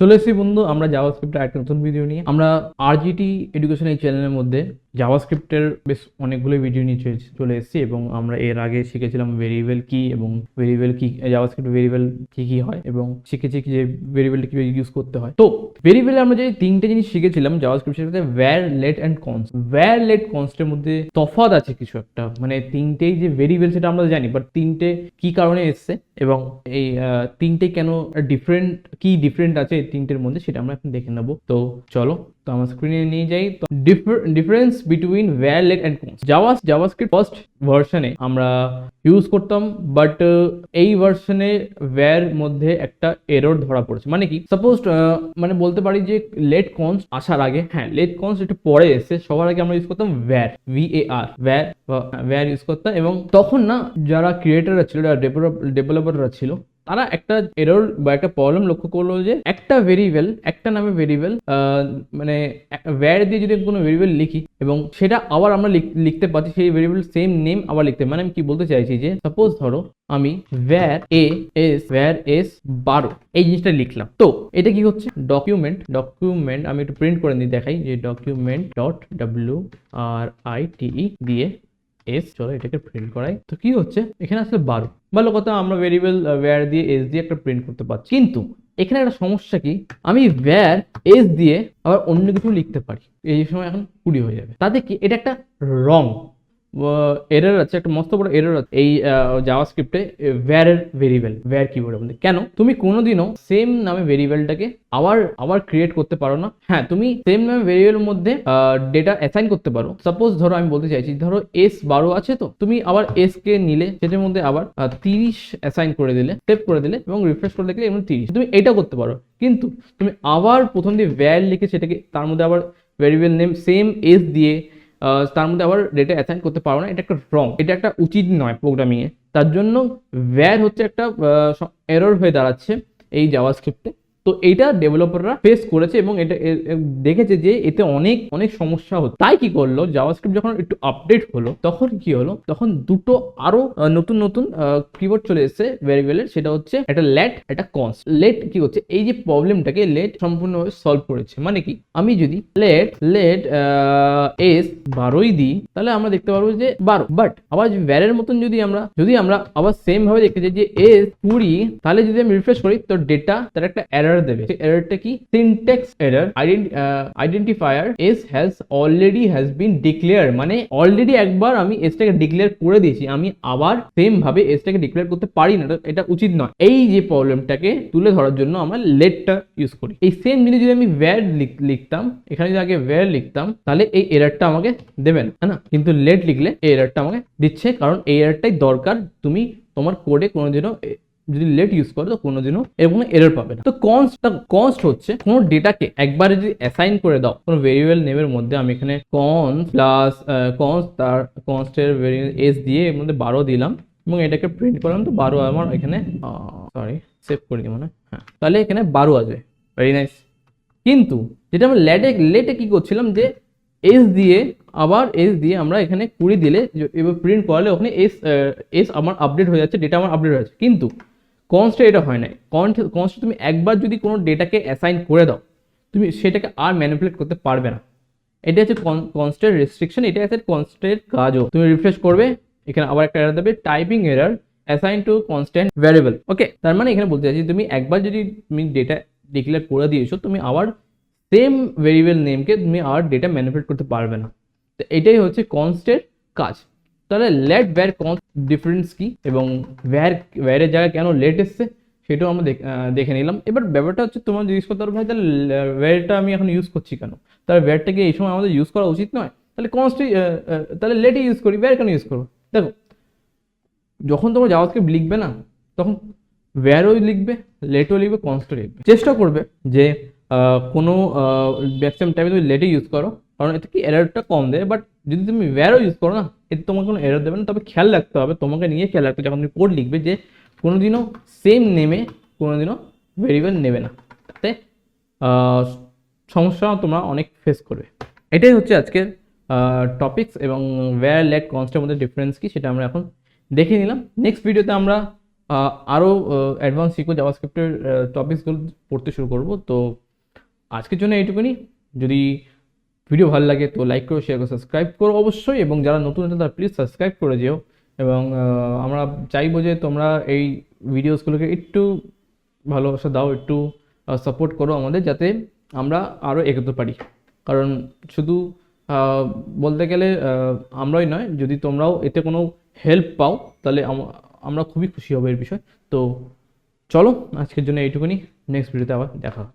চলে এসেছি বন্ধু, আমরা জাভাস্ক্রিপ্টের একটা নতুন ভিডিও নিয়ে। আমরা আরজিটি এডুকেশন এই চ্যানেলের মধ্যে জাভাস্ক্রিপ্টের বেশ অনেকগুলো ভিডিও নিয়ে চলে এসেছি এবং আমরা এর আগে শিখেছিলাম ভেরিয়েবল কি এবং ভেরিয়েবল কি, জাভাস্ক্রিপ্ট ভেরিয়েবল কি কি হয় এবং শিখেছি কি যে ভেরিয়েবলটা কিভাবে ইউজ করতে হয়। তো ভেরিয়েবলে আমরা যে তিনটে জিনিস শিখেছিলাম জাভাস্ক্রিপ্টের মধ্যে, var, let and const. Var, let, কনস্টের মধ্যে তফাৎ আছে কিছু একটা, মানে তিনটেই যে ভেরিয়েবল সেটা আমরা জানি, বাট তিনটে কি কারণে এসছে এবং এই তিনটে কেন ডিফারেন্ট, কি ডিফারেন্ট আছে এই তিনটের মধ্যে সেটা আমরা এখন দেখে নেবো। তো চলো, তো আমার স্ক্রিনে নিয়ে যাই। তো difference between var, let and const. JavaScript first ভার্সনে আমরা ইউজ করতাম, বাট এই ভার্সনে ওয়্যার মধ্যে একটা এরর ধরা পড়েছে। মানে কি, সাপোজ মানে বলতে পারি যে লেট কনস্ট আসার আগে, হ্যাঁ লেট কনস্ট একটু পরে এসে, সবার আগে আমরা ইউজ করতাম ওয়্যার, ওয়্যার ইউজ করতাম। এবং তখন না যারা ক্রিয়েটাররা ছিল, যারা ডেভেলপাররা ছিল, তারা একটা এরর বা একটা প্রবলেম লক্ষ্য করলো যে একটা ভেরিয়েবল, একটা নামে ভেরিয়েবল, মানে ওয়্যার দিয়ে যদি কোনো ভেরিয়েবল লিখি এবং সেটা আবার আমরা লিখতে পাচ্ছি সেই ভেরিয়েবল সেম নেম আবার লিখতে, মানে আমি কি বলতে চাইছি যে সাপোজ ধরো আমি ওয়্যার এস 12 এই জিনিসটা লিখলাম। তো এটা কি হচ্ছে, ডকুমেন্ট আমি একটু প্রিন্ট করে নিয়ে দেখাই যে ডকুমেন্ট ডট WRITE দিয়ে এস, চলো এটাকে প্রিন্ট করাই। তো কি হচ্ছে এখানে আসলে 12, ভালো কথা, আমরা ভেরিয়েবল ওয়্যার দিয়ে এস দিয়ে একটা প্রিন্ট করতে পারছি। কিন্তু এখানে একটা সমস্যা কি, আমি ওয়্যার এস দিয়ে আবার অন্য কিছু লিখতে পারি, এই সময় এখন 20 হয়ে যাবে। তাতে কি এটা একটা রং এরর আছে, একটা মস্ত বড় এরর আছে এই জাভাস্ক্রিপ্টে ওয়্যারের ভেরিয়েবল, ওয়্যার কিবোর্ডের মধ্যে। কেন তুমি কোনোদিনও সেম নামে ভেরিয়েবলটাকে আবার ক্রিয়েট করতে পারো না। হ্যাঁ, তুমি সেম নামে ভেরিয়েবলের মধ্যে ডেটা অ্যাসাইন করতে পারো। সাপোজ ধরো আমি বলতে চাইছি, ধরো S12 আছে, তো তুমি আবার এস কে নিলে, সেটার মধ্যে আবার 30 অ্যাসাইন করে দিলে, সেভ করে দিলে এবং রিফ্রেশ করে দেখলে এবং 30, তুমি এটা করতে পারো। কিন্তু তুমি আবার প্রথম দিয়ে ওয়্যার লিখে সেটাকে তার মধ্যে আবার ভেরিয়েবল নেম সেম এস দিয়ে তার মধ্যে আবার ডেটা অ্যাসাইন করতে পারো না। এটা একটা রং, এটা একটা উচিত নয় প্রোগ্রামিং এ। তার জন্য ওয়্যার হচ্ছে একটা এরর হয়ে দাঁড়াচ্ছে এই জাভাস্ক্রিপ্টে। তো এইটা ডেভেলপাররা ফেস করেছে এবং এটা দেখেছে যে এতে অনেক অনেক সমস্যা হচ্ছে। তাই কি করলো, জাভাস্ক্রিপ্ট যখন একটু আপডেট হলো তখন কি হলো, তখন দুটো আরো নতুন নতুন কিওয়ার্ড চলে এসেছে ভেরিয়েবলের, সেটা হচ্ছে একটা লেট, একটা কনস্ট। লেট কি হচ্ছে, এই যে প্রবলেমটাকে লেট সম্পূর্ণভাবে সলভ করেছে। মানে কি, আমি যদি লেট এস 12ই দিই তাহলে আমরা দেখতে পারবো যে 12, বাট আবার ওয়্যারের মতন যদি আমরা আবার সেম ভাবে দেখতে চাই যে এস 20, তাহলে যদি আমি রিফ্রেশ করি তো ডেটা তার একটা এরর দেবে। সেই এররটা কি, syntax error, identifier S has been declare, মানে অলরেডি একবার আমি এসটাকে ডিক্লেয়ার করে দিয়েছি, আমি আবার সেম ভাবে এসটাকে ডিক্লেয়ার করতে পারি না, এটা উচিত নয়। এই যে প্রবলেমটাকে তুলে ধরার জন্য আমরা লেটটা ইউজ করি। এই সেম জিনিস যদি আমি ওয়্যার লিখতাম, এখানে যদি আগে ওয়্যার লিখতাম তাহলে এই এররটা আমাকে দেবে না, কিন্তু লেট লিখলে এই এররটা আমাকে দিচ্ছে, কারণ এই এররটাই দরকার। তুমি তোমার কোডে কোনোদিনও যদি লেট ইউজ করো তো কোনোদিনও এরকম এরর পাবে না। তো কনস্ট হচ্ছে কোনো ডেটাকে একবারে যদি অ্যাসাইন করে দাও কোনো ভেরিয়েবল নেমের মধ্যে, আমি এখানে তার কনস্টের ভেরিয়েবল এস দিয়ে এর মধ্যে 12 দিলাম এবং এটাকে প্রিন্ট করলাম। তো 12 আমার এখানে, সরি সেভ করে দিই মানে, হ্যাঁ তাহলে এখানে 12 আসবে, ভেরি নাইস। কিন্তু যেটা আমরা লেটে কি করছিলাম যে এস দিয়ে আমরা এখানে 20 দিলে এবার প্রিন্ট করালে ওখানে এস আমার আপডেট হয়ে যাচ্ছে, ডেটা আমার আপডেট হয়ে যাচ্ছে। কিন্তু কনস্টে এটা হয় না। কনস্টে তুমি একবার যদি কোনো ডেটাকে অ্যাসাইন করে দাও, তুমি সেটাকে আর ম্যানিপুলেট করতে পারবে না। এটা হচ্ছে কনস্টের রেস্ট্রিকশন, এটা হচ্ছে কনস্টের কাজও। তুমি রিফ্রেশ করবে, এখানে আবার একটা এরর দেবে, typing error assign to constant variable. Okay, তার মানে এখানে বলতে চাইছি তুমি একবার যদি তুমি ডেটা ডিক্লেয়ার করে দিয়েছো, তুমি আবার সেম ভেরিয়েবল নেমকে তুমি আর ডেটা ম্যানিপুলেট করতে পারবে না। তো এটাই হচ্ছে কনস্টের কাজ। তাহলে লেট ওয়্যার কনস্ট ডিফারেন্স কি এবং ওয়্যারের জায়গায় কেন লেট এসছে সেটাও আমরা দেখে নিলাম। এবার ব্যাপারটা হচ্ছে তোমার জিজ্ঞেস করতে পারো, ভাই তাহলে ওয়্যারটা আমি এখন ইউজ করছি কেন, তাহলে ওয়্যারটাকে এই সময় আমাদের ইউজ করা উচিত নয়, তাহলে কনস্টই তাহলে লেটই ইউজ করি, ওয়্যার কেন ইউজ করবো? দেখো, যখন তোমরা জাভাস্ক্রিপ্ট লিখবে না, তখন ওয়্যারও লিখবে, লেটও লিখবে, কনস্টও লিখবে। চেষ্টা করবে যে কোনো ম্যাক্সিমাম টাইমে তুমি লেটে ইউজ করো, কারণ এতে কি এররটা কম দেয়। বাট যদি তুমি ওয়্যারও ইউজ করো না, এতে তোমার কোনো এরর দেবে না। তবে খেয়াল রাখতে হবে, তোমাকে নিয়ে খেয়াল রাখতে হবে যখন তুমি কোড লিখবে, যে কোনোদিনও সেম নেমে কোনোদিনও ভেরিয়েবল নেবে না, তাতে সমস্যা তোমরা অনেক ফেস করবে। এটাই হচ্ছে আজকের টপিকস এবং ওয়্যার, লেট, কনস্টের মধ্যে ডিফারেন্স কি সেটা আমরা এখন দেখে নিলাম। নেক্সট ভিডিওতে আমরা আরও অ্যাডভান্স শিখবো, জাভাস্ক্রিপ্টের টপিকসগুলো পড়তে শুরু করব। তো আজকের জন্য এইটুকুনি। যদি ভিডিও ভালো লাগে তো লাইক করো, শেয়ার করো, সাবস্ক্রাইব করো অবশ্যই, এবং যারা নতুন আছে তারা প্লিজ সাবস্ক্রাইব করে যেও। এবং আমরা চাইবো যে তোমরা এই ভিডিওসগুলোকে একটু ভালোবাসা দাও, একটু সাপোর্ট করো আমাদের, যাতে আমরা আরও এগোতে পারি। কারণ শুধু বলতে গেলে আমরাই নয়, যদি তোমরাও এতে কোনো হেল্প পাও তাহলে আমরা খুবই খুশি হব এর বিষয়। তো চলো আজকের জন্য এইটুকুনি, নেক্সট ভিডিওতে আবার দেখা হবে।